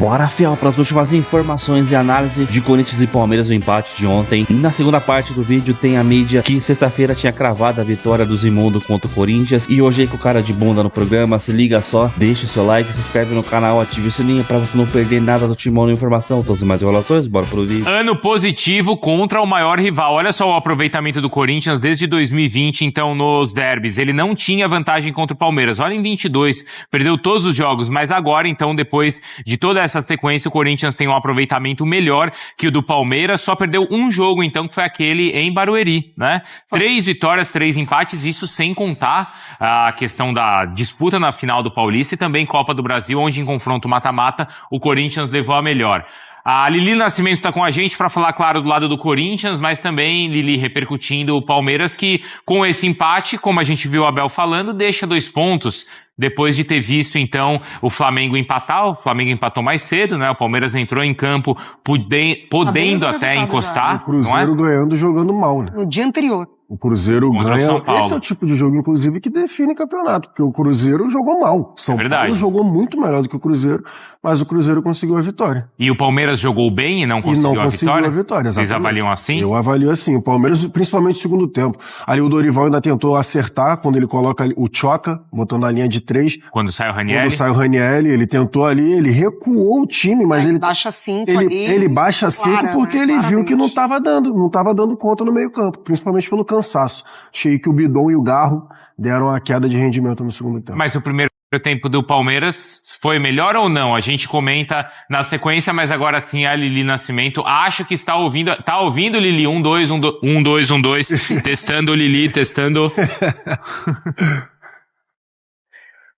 Bora, Fiel, para as últimas informações e análise de Corinthians e Palmeiras no empate de ontem. Na segunda parte do vídeo tem a mídia que sexta-feira tinha cravado a vitória dos imundos contra o Corinthians. E hoje aí com o cara de bunda no programa, se liga só, deixa o seu like, se inscreve no canal, ative o sininho para você não perder nada do Timão na informação. Todas as mais enrolações, bora pro vídeo. Ano positivo contra o maior rival. Olha só o aproveitamento do Corinthians desde 2020, então, nos derbys. Ele não tinha vantagem contra o Palmeiras. Olha em 22, perdeu todos os jogos, mas agora, então, depois de toda essa sequência, o Corinthians tem um aproveitamento melhor que o do Palmeiras, só perdeu um jogo, então, que foi aquele em Barueri, né? 3 vitórias, 3 empates, isso sem contar a questão da disputa na final do Paulista e também Copa do Brasil, onde em confronto mata-mata, o Corinthians levou a melhor. A Lili Nascimento tá com a gente para falar, claro, do lado do Corinthians, mas também, Lili, repercutindo o Palmeiras, que com esse empate, como a gente viu o Abel falando, deixa 2 pontos, depois de ter visto, então, o Flamengo empatar. O Flamengo empatou mais cedo, né? O Palmeiras entrou em campo podendo até encostar. O Cruzeiro ganhando, jogando mal, né? No dia anterior. O Cruzeiro ganha. Esse é o tipo de jogo, inclusive, que define campeonato, porque o Cruzeiro jogou mal. São Paulo jogou muito melhor do que o Cruzeiro, mas o Cruzeiro conseguiu a vitória. E o Palmeiras jogou bem e não conseguiu a vitória? Vocês avaliam assim? Eu avalio assim. O Palmeiras, principalmente no segundo tempo. Ali o Dorival ainda tentou acertar quando ele coloca o Tchoca, botando na linha de 3. Quando sai o Ranieri, ele tentou ali, ele recuou o time, mas ele baixa 5 ele baixa 5 porque ele viu que não estava dando conta no meio-campo, principalmente pelo cansaço. Achei que o Bidon e o Garro deram a queda de rendimento no segundo tempo. Mas o primeiro tempo do Palmeiras foi melhor ou não? A gente comenta na sequência, mas agora sim a Lili Nascimento. Acho que está ouvindo. Tá ouvindo, Lili? 1, 2, 1, 2, 1, 2, 1, 2. Testando, Lili, testando.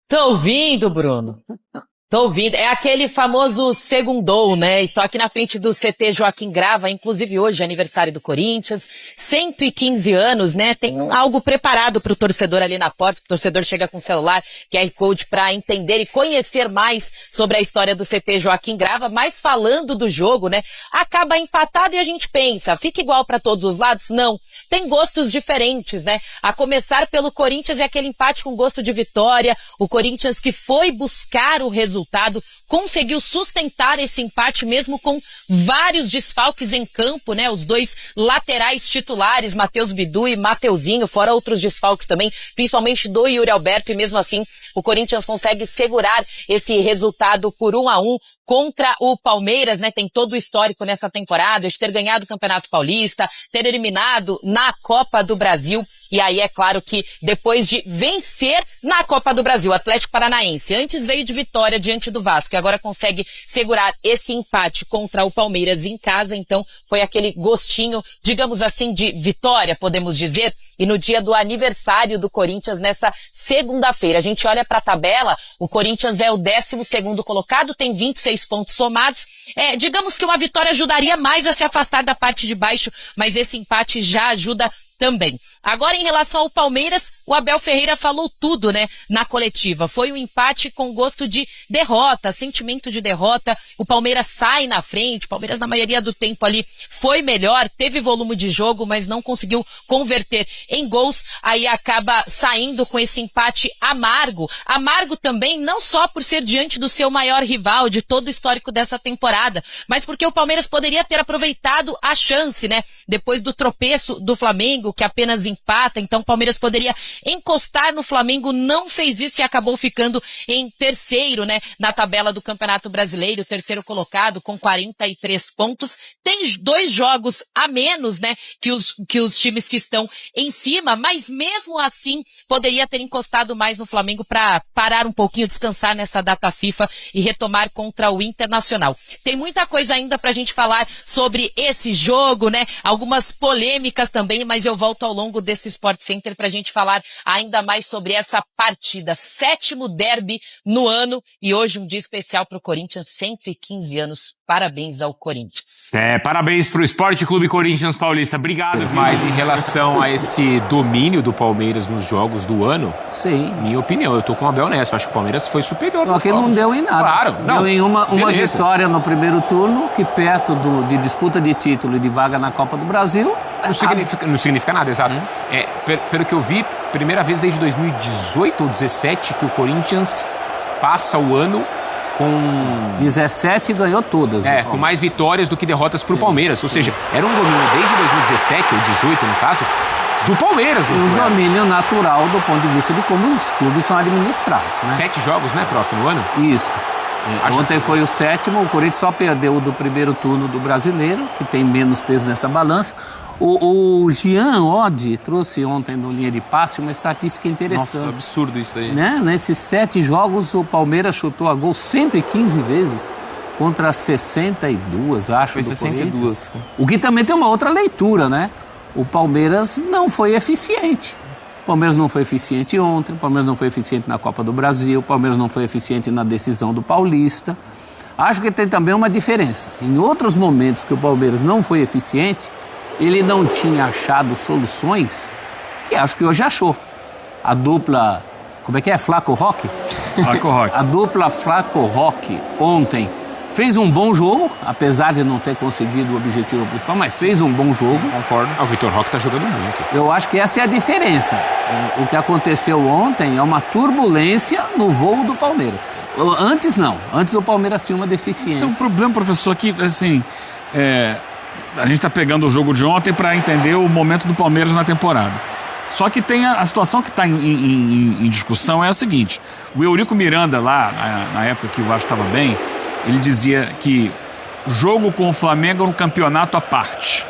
Tô ouvindo, Bruno. Tô ouvindo. É aquele famoso segundou, né? Estou aqui na frente do CT Joaquim Grava, inclusive hoje é aniversário do Corinthians. 115 anos, né? Tem algo preparado pro torcedor ali na porta. O torcedor chega com o celular, QR Code, pra entender e conhecer mais sobre a história do CT Joaquim Grava. Mas falando do jogo, né? Acaba empatado e a gente pensa, fica igual pra todos os lados? Não. Tem gostos diferentes, né? A começar pelo Corinthians, é aquele empate com gosto de vitória. O Corinthians que foi buscar o resultado, conseguiu sustentar esse empate mesmo com vários desfalques em campo, né? Os 2 laterais titulares, Matheus Bidu e Mateuzinho, fora outros desfalques também, principalmente do Yuri Alberto, e mesmo assim o Corinthians consegue segurar esse resultado por 1-1 contra o Palmeiras, né? Tem todo o histórico nessa temporada, de ter ganhado o Campeonato Paulista, ter eliminado na Copa do Brasil. E aí é claro que depois de vencer na Copa do Brasil, o Atlético Paranaense antes veio de vitória diante do Vasco e agora consegue segurar esse empate contra o Palmeiras em casa. Então foi aquele gostinho, digamos assim, de vitória, podemos dizer. E no dia do aniversário do Corinthians, nessa segunda-feira, a gente olha para a tabela, o Corinthians é o 12º colocado, tem 26 pontos somados. Digamos que uma vitória ajudaria mais a se afastar da parte de baixo, mas esse empate já ajuda também. Agora, em relação ao Palmeiras, o Abel Ferreira falou tudo, né, na coletiva. Foi um empate com gosto de derrota, sentimento de derrota. O Palmeiras sai na frente, o Palmeiras na maioria do tempo ali foi melhor, teve volume de jogo, mas não conseguiu converter em gols. Aí acaba saindo com esse empate amargo. Amargo também, não só por ser diante do seu maior rival, de todo o histórico dessa temporada, mas porque o Palmeiras poderia ter aproveitado a chance, né, depois do tropeço do Flamengo, que apenas empata. Então o Palmeiras poderia encostar no Flamengo, não fez isso e acabou ficando em terceiro, né, na tabela do Campeonato Brasileiro, terceiro colocado com 43 pontos. Tem 2 jogos a menos, né, que os times que estão em cima, mas mesmo assim poderia ter encostado mais no Flamengo para parar um pouquinho, descansar nessa data FIFA e retomar contra o Internacional. Tem muita coisa ainda pra gente falar sobre esse jogo, né, algumas polêmicas também, mas eu volto ao longo desse Sport Center pra gente falar ainda mais sobre essa partida. 7º derby no ano e hoje um dia especial pro Corinthians, 115 anos. Parabéns ao Corinthians. Parabéns pro Esporte Clube Corinthians Paulista. Obrigado. Mas em relação a esse domínio do Palmeiras nos jogos do ano, sim, minha opinião, eu tô com o Abel nessa. Eu acho que o Palmeiras foi superior. Só que não deu em nada. Claro, não. Deu em uma vitória no primeiro turno, que perto de disputa de título e de vaga na Copa do Brasil. Não significa nada, exato. Pelo que eu vi, primeira vez desde 2018 ou 2017 que o Corinthians passa o ano com 17 ganhou todas. com mais vitórias do que derrotas pro Palmeiras. Ou seja, era um domínio desde 2017, ou 18 no caso, do Palmeiras. Um domínio natural do ponto de vista de como os clubes são administrados. Né? 7 jogos, né, prof, no ano? Isso. Ontem foi o 7º, o Corinthians só perdeu o do primeiro turno do Brasileiro, que tem menos peso nessa balança. O Jean Oddi trouxe ontem no Linha de Passe uma estatística interessante. Nossa, absurdo isso aí. Né? Nesses 7 jogos, o Palmeiras chutou a gol 115 vezes contra 62, acho, foi do 62. Corinthians. O que também tem uma outra leitura, né? O Palmeiras não foi eficiente. O Palmeiras não foi eficiente ontem, o Palmeiras não foi eficiente na Copa do Brasil, o Palmeiras não foi eficiente na decisão do Paulista. Acho que tem também uma diferença. Em outros momentos que o Palmeiras não foi eficiente, ele não tinha achado soluções que acho que hoje achou. A dupla, como é que é? Flaco Roque? Flaco Roque. A dupla Flaco Roque ontem fez um bom jogo, apesar de não ter conseguido o objetivo principal, mas fez um bom jogo. Sim, concordo. O Vitor Roque tá jogando muito. Eu acho que essa é a diferença. O que aconteceu ontem é uma turbulência no voo do Palmeiras. Antes não. Antes o Palmeiras tinha uma deficiência. Tem um problema, professor, que assim, a gente está pegando o jogo de ontem para entender o momento do Palmeiras na temporada. Só que tem a situação que está em discussão é a seguinte. O Eurico Miranda lá, na época que o Vasco estava bem, ele dizia que jogo com o Flamengo era um campeonato à parte.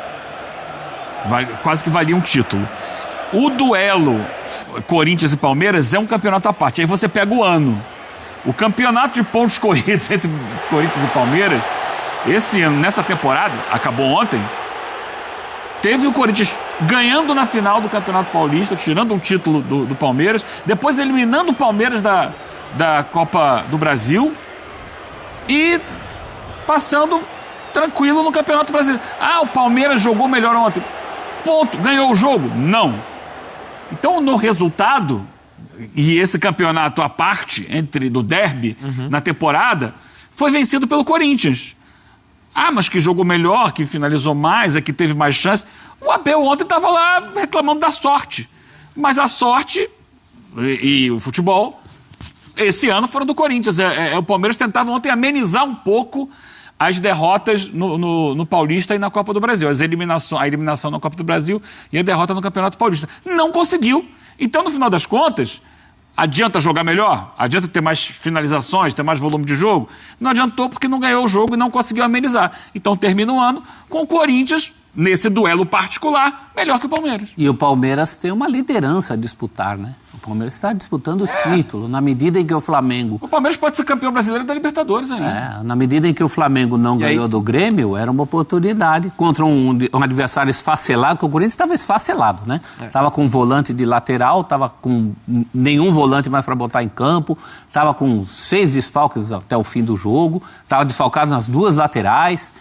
Quase que valia um título. O duelo Corinthians e Palmeiras é um campeonato à parte. Aí você pega o ano. O campeonato de pontos corridos entre Corinthians e Palmeiras, esse ano, nessa temporada, acabou ontem, teve o Corinthians ganhando na final do Campeonato Paulista, tirando um título do Palmeiras, depois eliminando o Palmeiras da Copa do Brasil e passando tranquilo no Campeonato Brasileiro. O Palmeiras jogou melhor ontem. Ponto. Ganhou o jogo? Não. Então, no resultado, e esse campeonato à parte, do derby, na temporada, foi vencido pelo Corinthians. Mas que jogou melhor, que finalizou mais, que teve mais chance. O Abel ontem estava lá reclamando da sorte. Mas a sorte e o futebol, esse ano, foram do Corinthians. O Palmeiras tentava ontem amenizar um pouco as derrotas no Paulista e na Copa do Brasil. A eliminação na Copa do Brasil e a derrota no Campeonato Paulista. Não conseguiu. Então, no final das contas, adianta jogar melhor? Adianta ter mais finalizações, ter mais volume de jogo? Não adiantou porque não ganhou o jogo e não conseguiu amenizar. Então termina o ano com o Corinthians, nesse duelo particular, melhor que o Palmeiras. E o Palmeiras tem uma liderança a disputar, né? O Palmeiras está disputando o título, na medida em que o Flamengo... O Palmeiras pode ser campeão brasileiro da Libertadores ainda. Na medida em que o Flamengo não ganhou do Grêmio, era uma oportunidade contra um adversário esfacelado, que o Corinthians estava esfacelado, né? Estava com um volante de lateral, estava com nenhum volante mais para botar em campo, estava com 6 desfalques até o fim do jogo, estava desfalcado nas 2 laterais.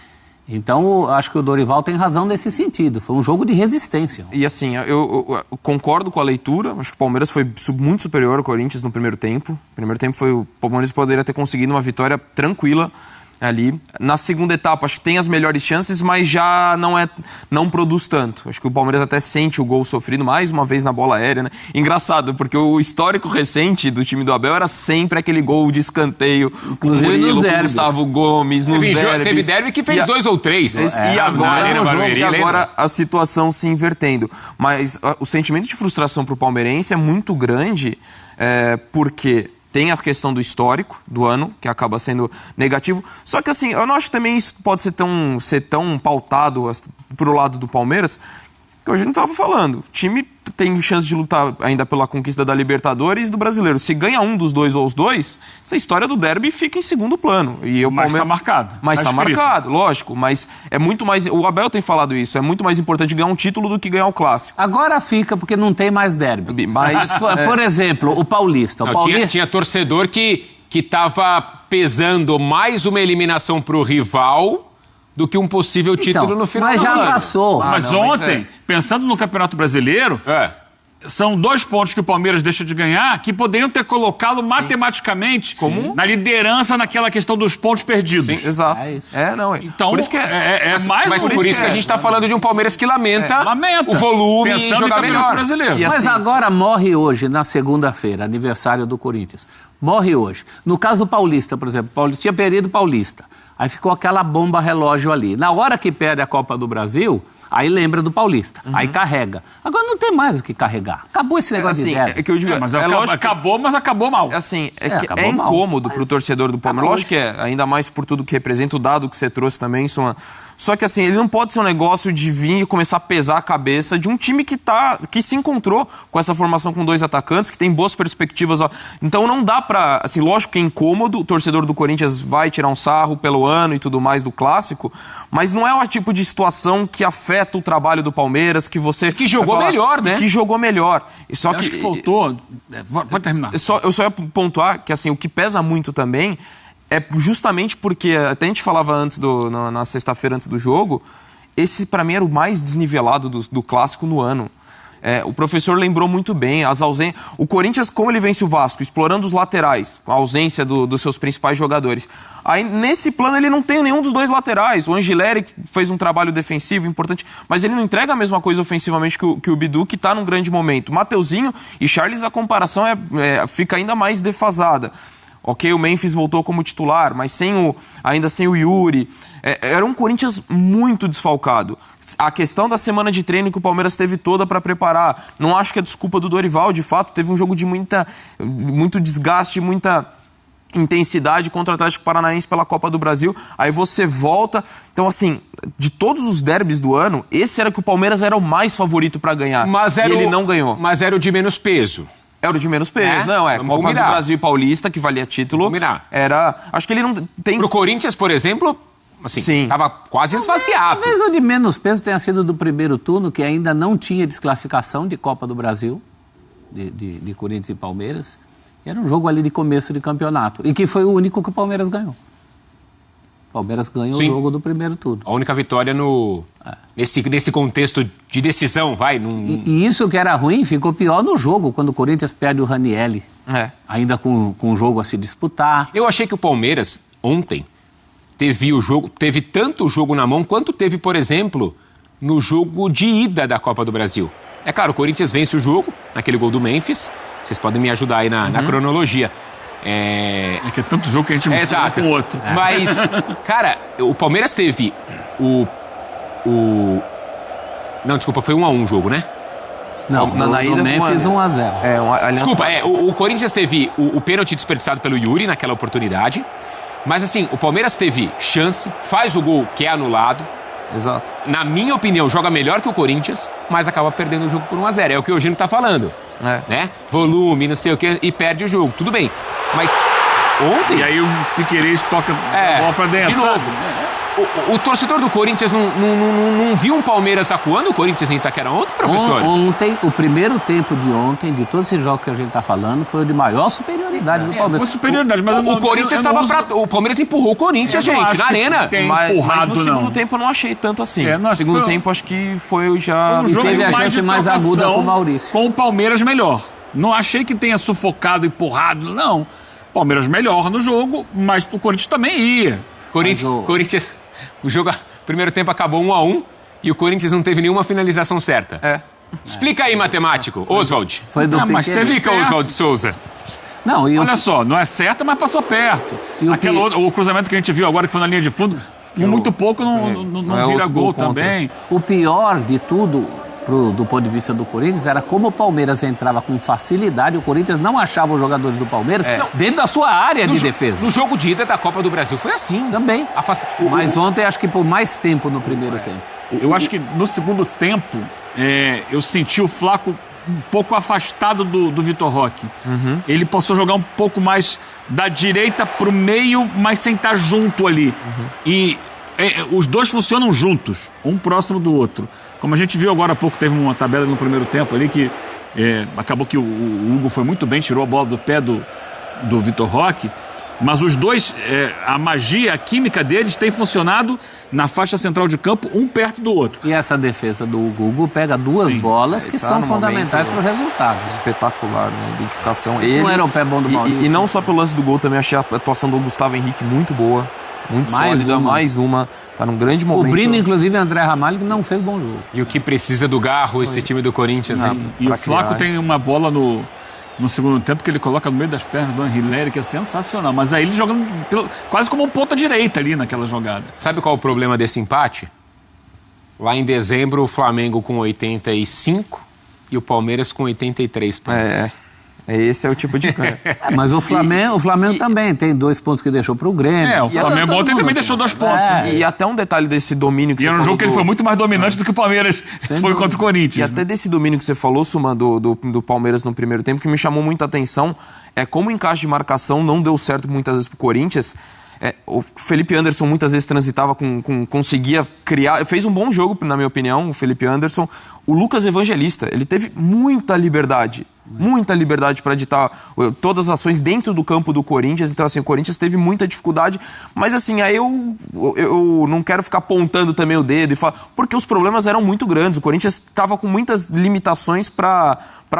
Então, acho que o Dorival tem razão nesse sentido. Foi um jogo de resistência. E assim, eu concordo com a leitura. Acho que o Palmeiras foi muito superior ao Corinthians no primeiro tempo. No primeiro tempo, o Palmeiras poderia ter conseguido uma vitória tranquila ali. Na segunda etapa, acho que tem as melhores chances, mas já não produz tanto. Acho que o Palmeiras até sente o gol sofrido mais uma vez na bola aérea, né? Engraçado, porque o histórico recente do time do Abel era sempre aquele gol de escanteio, com o Murilo, com o Gustavo Gomes, nos derbys. Teve derby que fez 2 ou 3. E agora a situação se invertendo. Mas o sentimento de frustração pro palmeirense é muito grande, porque... Tem a questão do histórico do ano, que acaba sendo negativo. Só que assim, eu não acho que também isso pode ser tão pautado pro lado do Palmeiras, que hoje a gente estava falando. O time tem chance de lutar ainda pela conquista da Libertadores e do Brasileiro. Se ganha um dos dois ou os dois, essa história do derby fica em segundo plano. Mas está marcado. Mas está marcado, lógico. Mas é muito mais... O Abel tem falado isso. É muito mais importante ganhar um título do que ganhar o Clássico. Agora fica, porque não tem mais derby. Mas, por exemplo, o Paulista. Tinha torcedor que estava pesando mais uma eliminação para o rival do que um possível título no final do ano. Mas já passou. Mas ontem, pensando no Campeonato Brasileiro, são 2 pontos que o Palmeiras deixa de ganhar que poderiam ter colocá-lo matematicamente na liderança naquela questão dos pontos perdidos. Sim, exato. É isso. Então, por isso que mas por isso que a gente está falando de um Palmeiras que lamenta o volume e jogar melhor. Brasileiro. Mas agora morre hoje, na segunda-feira, aniversário do Corinthians. morre hoje. No caso do Paulista, por exemplo, Paulista tinha perdido o Paulista. Aí ficou aquela bomba relógio ali. Na hora que perde a Copa do Brasil, aí lembra do Paulista. Aí carrega. Agora não tem mais o que carregar. Acabou esse negócio de derby. É que eu digo, mas acabou, mas acabou mal. É incômodo pro torcedor do Palmeiras. Lógico que é, ainda mais por tudo que representa, o dado que você trouxe também. Só que assim, ele não pode ser um negócio de vir e começar a pesar a cabeça de um time que se encontrou com essa formação com 2 atacantes, que tem boas perspectivas. Então não dá pra... Assim, lógico que é incômodo, o torcedor do Corinthians vai tirar um sarro pelo ano e tudo mais do clássico, mas não é o tipo de situação que afeta o trabalho do Palmeiras, que você... Que jogou melhor, né? Que jogou melhor. Só que faltou... Pode terminar. Eu só ia pontuar que assim, o que pesa muito também é justamente porque, até a gente falava antes na sexta-feira antes do jogo, esse pra mim era o mais desnivelado do clássico no ano. O professor lembrou muito bem as ausências. O Corinthians, como ele vence o Vasco, explorando os laterais, a ausência dos seus principais jogadores. Aí, nesse plano, ele não tem nenhum dos 2 laterais. O Angileri fez um trabalho defensivo importante, mas ele não entrega a mesma coisa ofensivamente que o Bidu, que está num grande momento. Mateuzinho e Charles, a comparação fica ainda mais defasada. Ok, o Memphis voltou como titular, mas ainda sem o Yuri. Era um Corinthians muito desfalcado. A questão da semana de treino que o Palmeiras teve toda para preparar, não acho que é desculpa do Dorival, de fato, teve um jogo de muito desgaste, muita intensidade contra o Atlético Paranaense pela Copa do Brasil, aí você volta. Então, assim, de todos os derbys do ano, esse era que o Palmeiras era o mais favorito para ganhar, e ele não ganhou. Mas era o de menos peso. Era o de menos peso, Copa do Brasil e Paulista, que valia título. Acho que ele não tem... Pro Corinthians, por exemplo, assim, tava quase esvaziado. Talvez o de menos peso tenha sido do primeiro turno, que ainda não tinha desclassificação de Copa do Brasil, de Corinthians e Palmeiras. Era um jogo ali de começo de campeonato, e que foi o único que o Palmeiras ganhou. O Palmeiras ganhou o jogo do primeiro turno. A única vitória nesse contexto de decisão, E isso que era ruim ficou pior no jogo, quando o Corinthians perde o Ranieri. Ainda com o jogo a se disputar. Eu achei que o Palmeiras, ontem, teve tanto jogo na mão, quanto teve, por exemplo, no jogo de ida da Copa do Brasil. É claro, o Corinthians vence o jogo, naquele gol do Memphis. Vocês podem me ajudar aí na cronologia. É que é tanto jogo que a gente não sabe com o outro. Mas, cara, o Palmeiras teve Não, desculpa, foi 1-1 o jogo, né? Não, na ida Memphis 1-0. Desculpa, o Corinthians teve o pênalti desperdiçado pelo Yuri naquela oportunidade. Mas assim, o Palmeiras teve chance, faz o gol que é anulado. Exato. Na minha opinião, joga melhor que o Corinthians, mas acaba perdendo o jogo por 1-0. É o que o Eugênio tá falando. Né? Volume, não sei o que, e perde o jogo. Tudo bem. Mas ontem... E aí o Piquerez toca a bola pra dentro. De novo. O torcedor do Corinthians não viu um Palmeiras acuando o Corinthians em Itaquera ontem, professor? Ontem, o primeiro tempo de ontem, de todos esses jogos que a gente tá falando, foi o de maior superioridade do Palmeiras. Foi superioridade, mas o Corinthians estava o Palmeiras empurrou o Corinthians, gente, na arena. Mas no segundo tempo eu não achei tanto assim. No segundo tempo acho que foi já... O jogo teve a chance mais aguda com o Maurício. Com o Palmeiras melhor. Não achei que tenha sufocado, empurrado, não. Palmeiras melhor no jogo, mas o Corinthians também ia. Corinthians... O jogo, primeiro tempo acabou 1-1 e o Corinthians não teve nenhuma finalização certa. Explica aí, matemático. Oswald. Foi do mas explica, Oswald Souza. Não, olha só, não é certa, mas passou perto. O cruzamento que a gente viu agora, que foi na linha de fundo, por muito pouco não vira gol também. O pior de tudo, do ponto de vista do Corinthians, era como o Palmeiras entrava com facilidade, o Corinthians não achava os jogadores do Palmeiras dentro da sua área de defesa. No jogo de ida da Copa do Brasil foi assim. Também. Mas ontem, acho que por mais tempo no primeiro tempo. Eu acho que no segundo tempo, eu senti o Flaco um pouco afastado do Vitor Roque. Ele passou a jogar um pouco mais da direita pro meio, mas sem estar junto ali. E os dois funcionam juntos, um próximo do outro. Como a gente viu agora há pouco, teve uma tabela no primeiro tempo ali que acabou que o Hugo foi muito bem, tirou a bola do pé do Vitor Roque, mas os dois, a magia, a química deles tem funcionado na faixa central de campo, um perto do outro. E essa defesa do Hugo, o Hugo pega duas bolas que são fundamentais para o resultado. Espetacular, né? Identificação. Isso não era o pé bom do Maurício. E não só pelo lance do gol, também achei a atuação do Gustavo Henrique muito boa. Muito sólida, mais uma. Tá num grande momento. O Brino, inclusive, André Ramalho, que não fez bom jogo. E o que precisa do Garro, esse time do Corinthians. E o Flaco tem uma bola no segundo tempo, que ele coloca no meio das pernas do Henrileri, que é sensacional. Mas aí ele jogando quase como um ponta-direita ali naquela jogada. Sabe qual é o problema desse empate? Lá em dezembro, o Flamengo com 85 e o Palmeiras com 83 pontos. Esse é o tipo de cara. Mas o Flamengo também tem 2 pontos que deixou pro Grêmio. O Flamengo ontem também deixou 2 pontos. E até um detalhe desse domínio que você falou. E era um jogo que ele foi muito mais dominante do que o Palmeiras foi contra o Corinthians. E até desse domínio que você falou, Suma, do Palmeiras no primeiro tempo, que me chamou muita atenção é como o encaixe de marcação não deu certo muitas vezes pro Corinthians. O Felipe Anderson muitas vezes transitava conseguia criar, fez um bom jogo, na minha opinião, o Felipe Anderson. O Lucas Evangelista, ele teve muita liberdade para editar todas as ações dentro do campo do Corinthians. Então, assim, o Corinthians teve muita dificuldade, mas assim, aí eu não quero ficar apontando também o dedo e falar, porque os problemas eram muito grandes. O Corinthians estava com muitas limitações para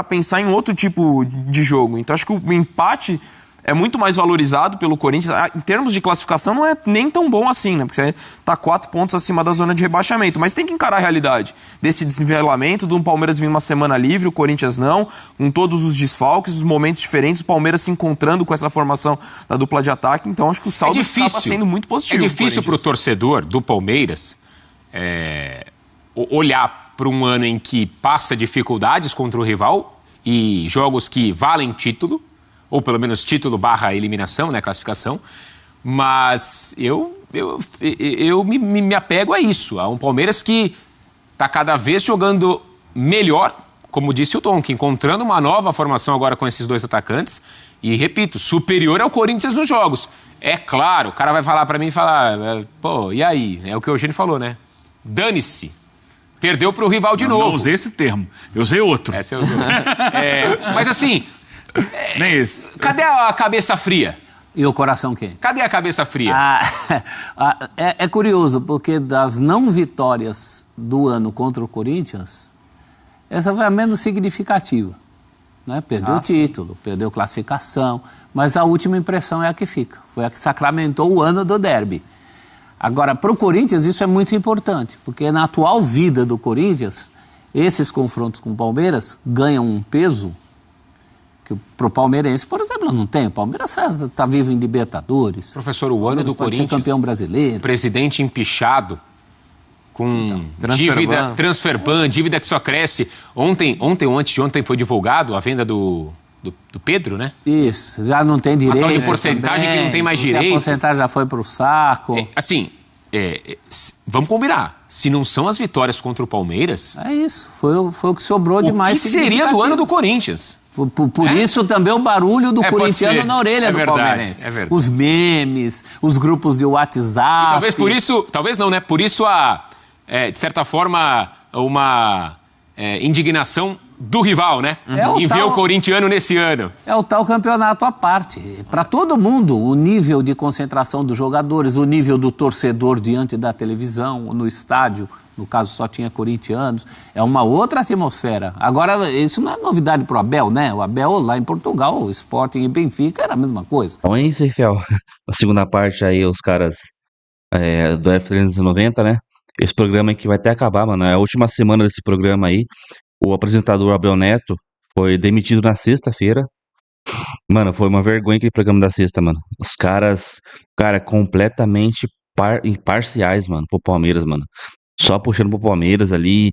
pensar em outro tipo de jogo. Então, acho que o empate é muito mais valorizado pelo Corinthians. Em termos de classificação, não é nem tão bom assim, né? Porque você tá 4 pontos acima da zona de rebaixamento. Mas tem que encarar a realidade desse desnivelamento, do Palmeiras vir uma semana livre, o Corinthians não, com todos os desfalques, os momentos diferentes, o Palmeiras se encontrando com essa formação da dupla de ataque. Então, acho que o saldo acaba sendo muito positivo. É difícil para o torcedor do Palmeiras olhar para um ano em que passa dificuldades contra o rival e jogos que valem título, ou pelo menos título / eliminação, né, classificação, mas eu me apego a isso, a um Palmeiras que está cada vez jogando melhor, como disse o Donk, encontrando uma nova formação agora com esses 2 atacantes, e repito, superior ao Corinthians nos jogos. É claro, o cara vai falar para mim e falar, pô, e aí? É o que o Eugênio falou, né? Dane-se. Perdeu para o rival de novo. Não usei esse termo, eu usei outro. Essa eu usei. Mas assim... Nem esse. Cadê a cabeça fria? E o coração quente? Cadê a cabeça fria? É curioso, porque das não vitórias do ano contra o Corinthians, essa foi a menos significativa. Né? Perdeu título, perdeu classificação, mas a última impressão é a que fica. Foi a que sacramentou o ano do derby. Agora, para o Corinthians, isso é muito importante, porque na atual vida do Corinthians, esses confrontos com o Palmeiras ganham um peso que para o palmeirense, por exemplo, não tem. O Palmeiras está vivo em Libertadores. Professor, o ano do Corinthians, campeão brasileiro. Presidente empichado, com dívida, transferban, dívida que só cresce. Ontem ou antes de ontem foi divulgado a venda do Pedro, né? Isso, já não tem direito. A tal de porcentagem também, que não tem mais direito. A porcentagem já foi para o saco. Vamos combinar. Se não são as vitórias contra o Palmeiras... É isso, foi o que sobrou de mais significativo. O que seria do ano do Corinthians? Por isso também o barulho do corintiano na orelha do palmeirense. É verdade. Os memes, os grupos de WhatsApp. E talvez por isso, talvez não, né? Por isso de certa forma, uma indignação do rival, né? Em ver o corintiano nesse ano. É o tal campeonato à parte. Para todo mundo, o nível de concentração dos jogadores, o nível do torcedor diante da televisão, no estádio, no caso só tinha corintianos, é uma outra atmosfera. Agora, isso não é novidade para o Abel, né? O Abel lá em Portugal, o Sporting e Benfica era a mesma coisa. Então é isso aí, Fiel. Na segunda parte aí, os caras do F390, né? Esse programa aqui vai até acabar, mano. É a última semana desse programa aí. O apresentador Abel Neto foi demitido na sexta-feira. Mano, foi uma vergonha aquele programa da sexta, mano. Os caras, completamente imparciais, mano, pro Palmeiras, mano. Só puxando pro Palmeiras ali,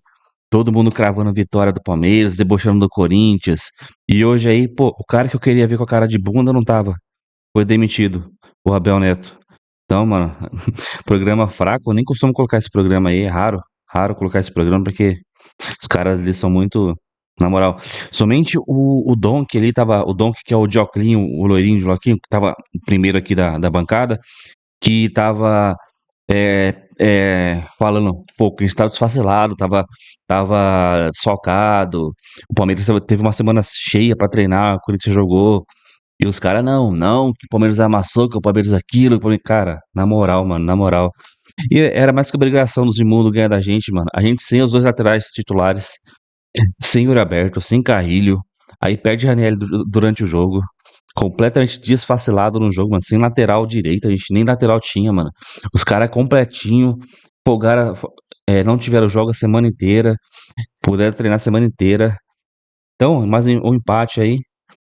todo mundo cravando a vitória do Palmeiras, debochando do Corinthians. E hoje aí, pô, o cara que eu queria ver com a cara de bunda não tava. Foi demitido, o Abel Neto. Então, mano, programa fraco, eu nem costumo colocar esse programa aí, é raro colocar esse programa, porque os caras ali são muito, na moral. Somente o Donk, ele tava, o Donk que é o Dioclinho, o loirinho de Loquinho, que tava primeiro aqui da bancada, que tava falando, pô, que a gente tava desfacelado, tava socado, o Palmeiras teve uma semana cheia pra treinar, o Corinthians jogou, e os caras, não, que o Palmeiras amassou, que o Palmeiras aquilo, cara, na moral, mano, na moral. E era mais que obrigação dos imundos ganhar da gente, mano. A gente sem os 2 laterais titulares, sem Yuri Alberto, sem Carrilho, aí perde Ranieri durante o jogo, completamente desfacelado no jogo, mano, sem lateral direito, a gente nem lateral tinha, mano. Os caras completinho, folgaram, não tiveram jogo a semana inteira, puderam treinar a semana inteira. Então, mais um empate aí.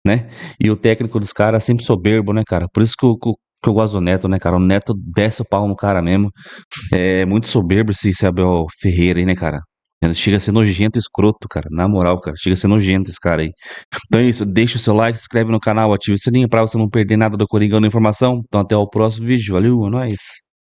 né? E o técnico dos caras é sempre soberbo, né, cara? Por isso que eu gosto do Neto, né, cara? O Neto desce o pau no cara mesmo. É muito soberbo esse Abel Ferreira aí, né, cara? Ele chega a ser nojento e escroto, cara. Na moral, cara. Chega a ser nojento esse cara aí. Então é isso. Deixa o seu like, se inscreve no canal, ativa o sininho pra você não perder nada do Coringão na informação. Então até o próximo vídeo. Valeu, é nóis.